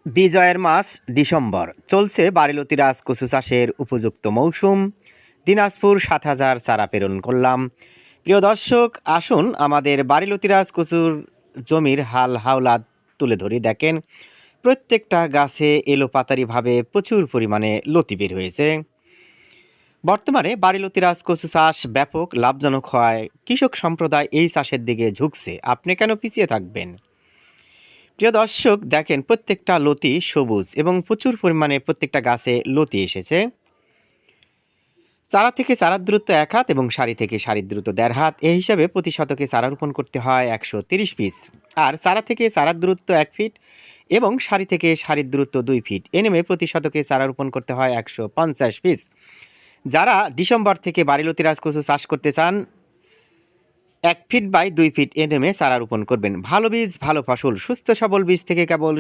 বিজয়ের মাস ডিসেম্বর। চলছে বাড়িলতি রাজ কচু চাষের উপযুক্ত মৌসুম। দিনাজপুর ৭,০০০ চারা প্রেরণ করলাম। প্রিয় দর্শক, আসুন আমাদের বাড়িলতি রাজ কচুর জমির হাল হাওলাত তুলে ধরি। দেখেন, প্রত্যেকটা গাছে এলোপাতারিভাবে প্রচুর পরিমাণে লতি বের হয়েছে। বর্তমানে বাড়িলতি রাজ কচু চাষ ব্যাপক লাভজনক হয়। কৃষক সম্প্রদায় এই চাষের দিকে ঝুঁকছে। আপনি কেন পিছিয়ে থাকবেন? প্রিয় দর্শক, দেখেন প্রত্যেকটা লতি সবুজ এবং প্রচুর পরিমাণে প্রত্যেকটা গাছে লতি এসেছে। চারা থেকে চারার দূরত্ব ১ হাত এবং সারি থেকে সারির দূরত্ব ১.৫ হাত। এই হিসাবে প্রতি শতকে চারা রোপণ করতে হয় ১৩০ পিস। আর চারা থেকে চারার দূরত্ব ১ ফিট এবং সারি থেকে সারির দূরত্ব ২ ফিট। নেমে প্রতি শতকে চারা রোপণ করতে হয় ১৫০ পিস। যারা ডিসেম্বর থেকে বাড়িলতি রাজ কচু চাষ করতে চান, ১ ফিট বাই ২ ফিট নেমে চারা রোপণ করবেন। ভালো বীজ, ভালো ফসল, সুস্থ সবল বীজ থেকে কেবল